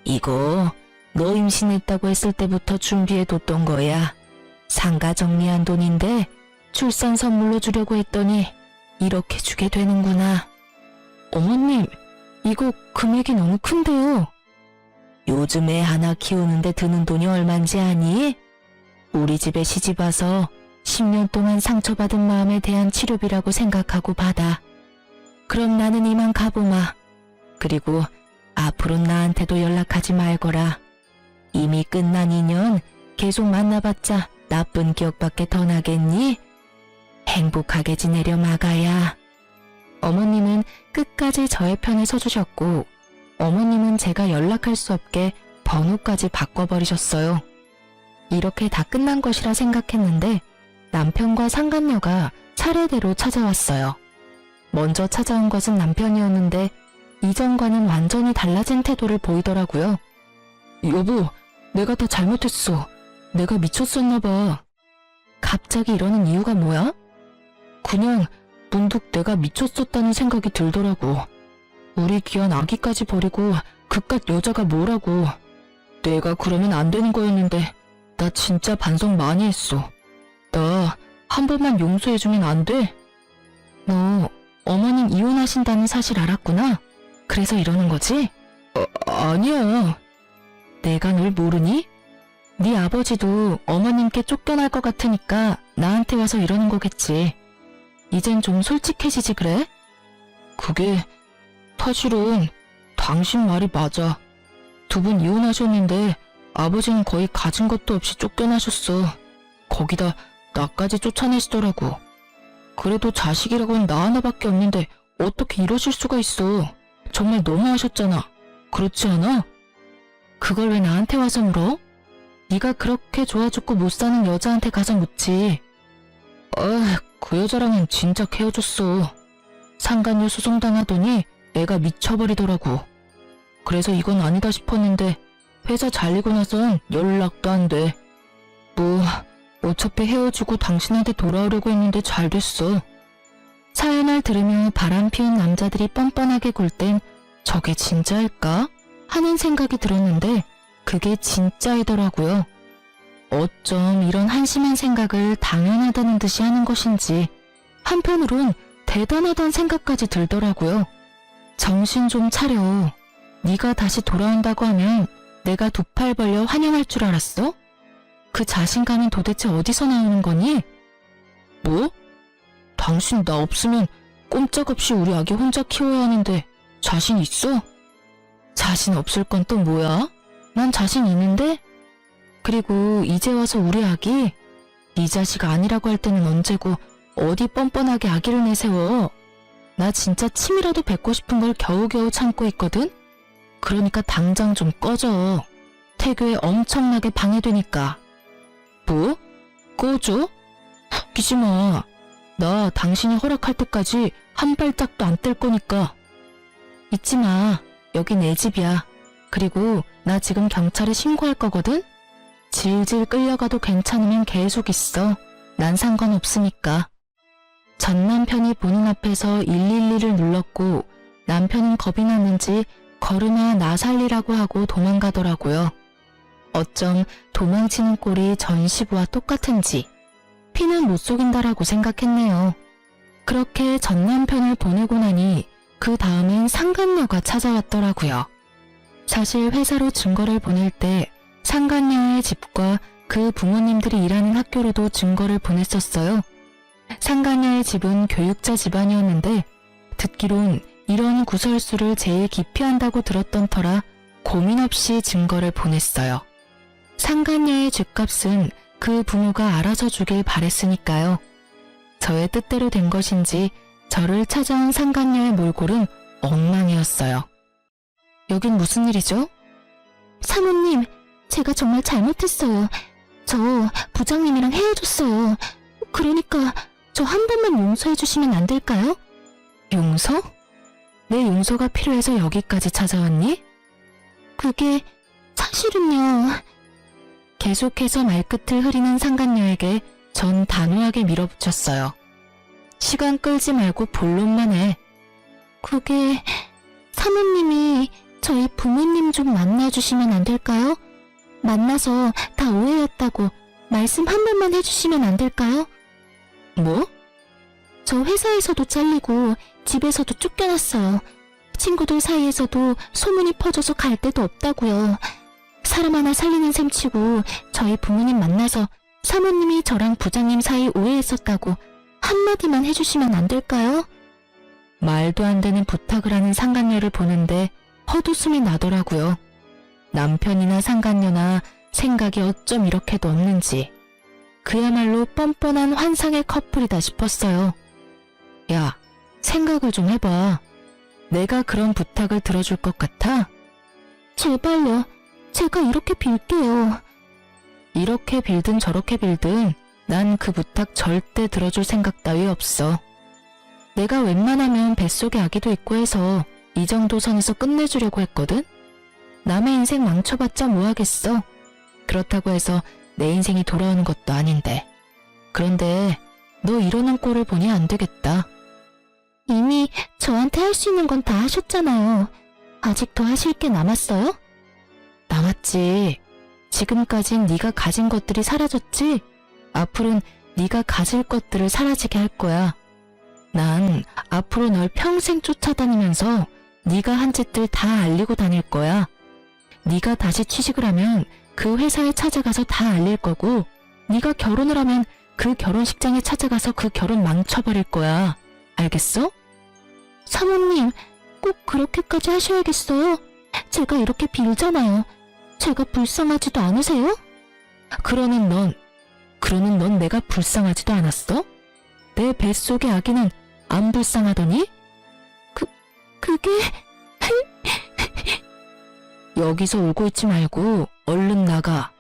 이거 너 임신했다고 했을 때부터 준비해뒀던 거야. 상가 정리한 돈인데 출산 선물로 주려고 했더니 이렇게 주게 되는구나. 어머님, 이거 금액이 너무 큰데요. 요즘 애 하나 키우는데 드는 돈이 얼만지 아니? 우리 집에 시집와서 10년 동안 상처받은 마음에 대한 치료비라고 생각하고 받아. 그럼 나는 이만 가보마. 그리고 앞으로 나한테도 연락하지 말거라. 이미 끝난 인연 계속 만나봤자 나쁜 기억밖에 더 나겠니? 행복하게 지내려 마가야. 어머님은 끝까지 저의 편에 서주셨고 어머님은 제가 연락할 수 없게 번호까지 바꿔버리셨어요. 이렇게 다 끝난 것이라 생각했는데 남편과 상간녀가 차례대로 찾아왔어요. 먼저 찾아온 것은 남편이었는데 이전과는 완전히 달라진 태도를 보이더라고요. 여보, 내가 다 잘못했어. 내가 미쳤었나 봐. 갑자기 이러는 이유가 뭐야? 그냥 문득 내가 미쳤었다는 생각이 들더라고. 우리 귀한 아기까지 버리고 그깟 여자가 뭐라고. 내가 그러면 안 되는 거였는데 나 진짜 반성 많이 했어. 나 한 번만 용서해주면 안 돼? 너 어머님 이혼하신다는 사실 알았구나? 그래서 이러는 거지? 아니야. 내가 널 모르니? 네 아버지도 어머님께 쫓겨날 것 같으니까 나한테 와서 이러는 거겠지. 이젠 좀 솔직해지지 그래? 그게 사실은 당신 말이 맞아. 2분 이혼하셨는데 아버지는 거의 가진 것도 없이 쫓겨나셨어. 거기다 나까지 쫓아내시더라고. 그래도 자식이라고는 나 하나밖에 없는데 어떻게 이러실 수가 있어. 정말 너무하셨잖아. 그렇지 않아? 그걸 왜 나한테 와서 물어? 네가 그렇게 좋아 죽고 못 사는 여자한테 가서 묻지. 그 여자랑은 진작 헤어졌어. 상간녀 소송당하더니 애가 미쳐버리더라고. 그래서 이건 아니다 싶었는데 회사 잘리고 나선 연락도 안 돼. 어차피 헤어지고 당신한테 돌아오려고 했는데 잘 됐어. 사연을 들으며 바람 피운 남자들이 뻔뻔하게 굴 땐 저게 진짜일까? 하는 생각이 들었는데 그게 진짜이더라고요. 어쩜 이런 한심한 생각을 당연하다는 듯이 하는 것인지 한편으론 대단하다는 생각까지 들더라고요. 정신 좀 차려. 네가 다시 돌아온다고 하면 내가 두 팔 벌려 환영할 줄 알았어? 그 자신감은 도대체 어디서 나오는 거니? 뭐? 당신 나 없으면 꼼짝없이 우리 아기 혼자 키워야 하는데 자신 있어? 자신 없을 건 또 뭐야? 난 자신 있는데? 그리고 이제 와서 우리 아기? 네 자식 아니라고 할 때는 언제고 어디 뻔뻔하게 아기를 내세워. 나 진짜 침이라도 뱉고 싶은 걸 겨우겨우 참고 있거든? 그러니까 당장 좀 꺼져. 태교에 엄청나게 방해되니까. 뭐? 꺼져? 웃기지 마. 나 당신이 허락할 때까지 한 발짝도 안 뗄 거니까. 잊지 마. 여기 내 집이야. 그리고 나 지금 경찰에 신고할 거거든? 질질 끌려가도 괜찮으면 계속 있어. 난 상관없으니까. 전 남편이 보는 앞에서 112를 눌렀고 남편은 겁이 났는지 걸으나 나 살리라고 하고 도망가더라고요. 어쩜 도망치는 꼴이 전시부와 똑같은지 피는 못 속인다라고 생각했네요. 그렇게 전 남편을 보내고 나니 그 다음엔 상간녀가 찾아왔더라고요. 사실 회사로 증거를 보낼 때 상간녀의 집과 그 부모님들이 일하는 학교로도 증거를 보냈었어요. 상간녀의 집은 교육자 집안이었는데 듣기론 이런 구설수를 제일 기피한다고 들었던 터라 고민 없이 증거를 보냈어요. 상간녀의 죗값은 그 부모가 알아서 주길 바랬으니까요. 저의 뜻대로 된 것인지 저를 찾아온 상간녀의 몰골은 엉망이었어요. 여긴 무슨 일이죠? 사모님, 제가 정말 잘못했어요. 저 부장님이랑 헤어졌어요. 그러니까 저 한 번만 용서해 주시면 안 될까요? 용서? 내 용서가 필요해서 여기까지 찾아왔니? 그게 사실은요. 계속해서 말끝을 흐리는 상간녀에게 전 단호하게 밀어붙였어요. 시간 끌지 말고 본론만 해. 그게 사모님이 저희 부모님 좀 만나주시면 안 될까요? 만나서 다 오해였다고 말씀 한 번만 해주시면 안 될까요? 뭐? 저 회사에서도 잘리고 집에서도 쫓겨났어요. 친구들 사이에서도 소문이 퍼져서 갈 데도 없다고요. 사람 하나 살리는 셈 치고 저희 부모님 만나서 사모님이 저랑 부장님 사이 오해했었다고 한마디만 해주시면 안 될까요? 말도 안 되는 부탁을 하는 상간녀를 보는데 헛웃음이 나더라고요. 남편이나 상간녀나 생각이 어쩜 이렇게도 없는지. 그야말로 뻔뻔한 환상의 커플이다 싶었어요. 야, 생각을 좀 해봐. 내가 그런 부탁을 들어줄 것 같아? 제발요. 제가 이렇게 빌게요. 이렇게 빌든 저렇게 빌든 난 그 부탁 절대 들어줄 생각 따위 없어. 내가 웬만하면 뱃속에 아기도 있고 해서 이 정도 선에서 끝내주려고 했거든? 남의 인생 망쳐봤자 뭐하겠어. 그렇다고 해서 내 인생이 돌아오는 것도 아닌데. 그런데 너 이러는 꼴을 보니 안 되겠다. 이미 저한테 할 수 있는 건 다 하셨잖아요. 아직 더 하실 게 남았어요? 남았지. 지금까진 네가 가진 것들이 사라졌지? 앞으로는 네가 가질 것들을 사라지게 할 거야. 난 앞으로 널 평생 쫓아다니면서 네가 한 짓들 다 알리고 다닐 거야. 네가 다시 취직을 하면 그 회사에 찾아가서 다 알릴 거고, 네가 결혼을 하면 그 결혼식장에 찾아가서 그 결혼 망쳐버릴 거야. 알겠어? 사모님, 꼭 그렇게까지 하셔야겠어요? 제가 이렇게 빌잖아요. 제가 불쌍하지도 않으세요? 그러는 넌 내가 불쌍하지도 않았어? 내 뱃속의 아기는 안 불쌍하더니? 그게... 여기서 울고 있지 말고 얼른 나가.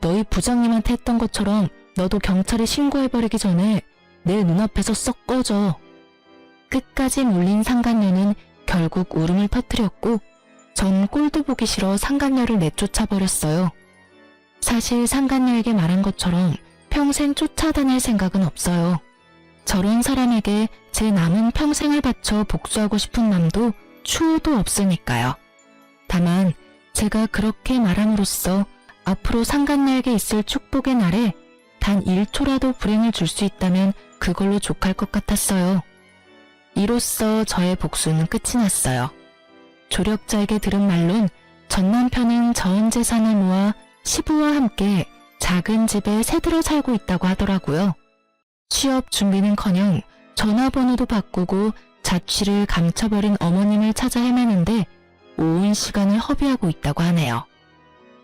너희 부장님한테 했던 것처럼 너도 경찰에 신고해버리기 전에 내 눈앞에서 썩 꺼져. 끝까지 물린 상간녀는 결국 울음을 터뜨렸고 전 꼴도 보기 싫어 상간녀를 내쫓아버렸어요. 사실 상간녀에게 말한 것처럼 평생 쫓아다닐 생각은 없어요. 저런 사람에게 제 남은 평생을 바쳐 복수하고 싶은 마음도 추호도 없으니까요. 다만 제가 그렇게 말함으로써 앞으로 상간녀에게 있을 축복의 날에 단 1초라도 불행을 줄 수 있다면 그걸로 족할 것 같았어요. 이로써 저의 복수는 끝이 났어요. 조력자에게 들은 말론 전 남편은 전 재산을 모아 시부와 함께 작은 집에 새들어 살고 있다고 하더라고요. 취업 준비는커녕 전화번호도 바꾸고 자취를 감춰버린 어머님을 찾아 헤매는데 온 시간을 허비하고 있다고 하네요.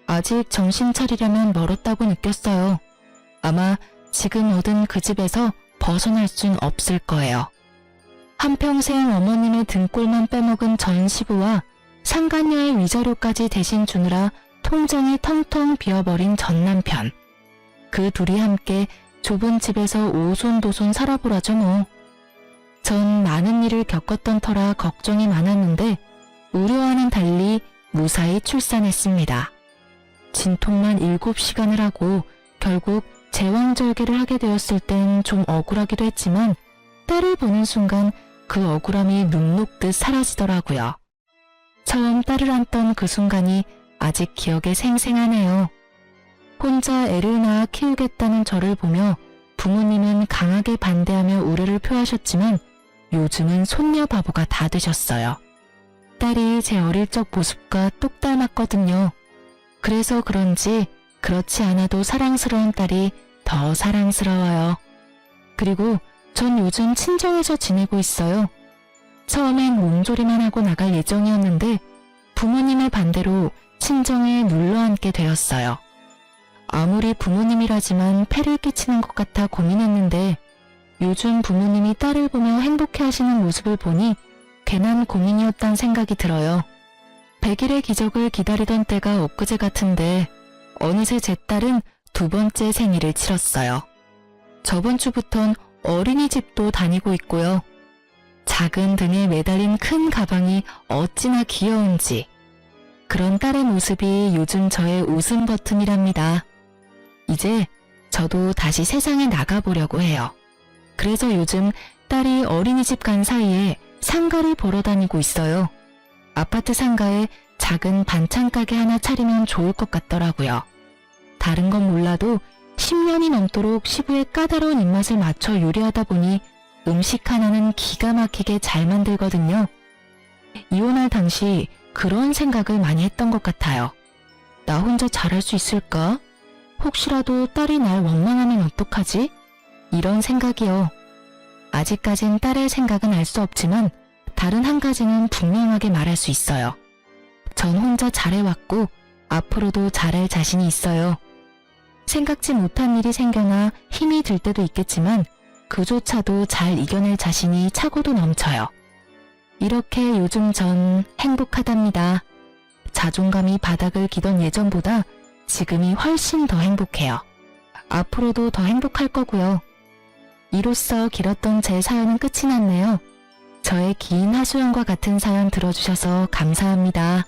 아직 정신 차리려면 멀었다고 느꼈어요. 아마 지금 얻은 그 집에서 벗어날 순 없을 거예요. 한평생 어머님의 등골만 빼먹은 전 시부와 상간녀의 위자료까지 대신 주느라 통장이 텅텅 비어버린 전 남편. 그 둘이 함께 좁은 집에서 오손도손 살아보라죠 뭐. 전 많은 일을 겪었던 터라 걱정이 많았는데 우려와는 달리 무사히 출산했습니다. 진통만 7시간을 하고 결국 제왕절개를 하게 되었을 땐 좀 억울하기도 했지만 딸을 보는 순간 그 억울함이 눈 녹듯 사라지더라고요. 처음 딸을 안던 그 순간이 아직 기억에 생생하네요. 혼자 애를 낳아 키우겠다는 저를 보며 부모님은 강하게 반대하며 우려를 표하셨지만 요즘은 손녀 바보가 다 되셨어요. 딸이 제 어릴 적 모습과 똑 닮았거든요. 그래서 그런지 그렇지 않아도 사랑스러운 딸이 더 사랑스러워요. 그리고 전 요즘 친정에서 지내고 있어요. 처음엔 몸조리만 하고 나갈 예정이었는데 부모님의 반대로 친정에 눌러앉게 되었어요. 아무리 부모님이라지만 폐를 끼치는 것 같아 고민했는데 요즘 부모님이 딸을 보며 행복해하시는 모습을 보니 괜한 고민이었단 생각이 들어요. 100일의 기적을 기다리던 때가 엊그제 같은데 어느새 제 딸은 2번째 생일을 치렀어요. 저번 주부턴 어린이집도 다니고 있고요. 작은 등에 매달린 큰 가방이 어찌나 귀여운지. 그런 딸의 모습이 요즘 저의 웃음 버튼이랍니다. 이제 저도 다시 세상에 나가보려고 해요. 그래서 요즘 딸이 어린이집 간 사이에 상가를 보러 다니고 있어요. 아파트 상가에 작은 반찬 가게 하나 차리면 좋을 것 같더라고요. 다른 건 몰라도 10년이 넘도록 시부의 까다로운 입맛을 맞춰 요리하다 보니 음식 하나는 기가 막히게 잘 만들거든요. 이혼할 당시 그런 생각을 많이 했던 것 같아요. 나 혼자 잘할 수 있을까? 혹시라도 딸이 날 원망하면 어떡하지? 이런 생각이요. 아직까진 딸의 생각은 알 수 없지만 다른 한 가지는 분명하게 말할 수 있어요. 전 혼자 잘해왔고 앞으로도 잘할 자신이 있어요. 생각지 못한 일이 생겨나 힘이 들 때도 있겠지만 그조차도 잘 이겨낼 자신이 차고도 넘쳐요. 이렇게 요즘 전 행복하답니다. 자존감이 바닥을 기던 예전보다 지금이 훨씬 더 행복해요. 앞으로도 더 행복할 거고요. 이로써 길었던 제 사연은 끝이 났네요. 저의 긴 하소연과 같은 사연 들어주셔서 감사합니다.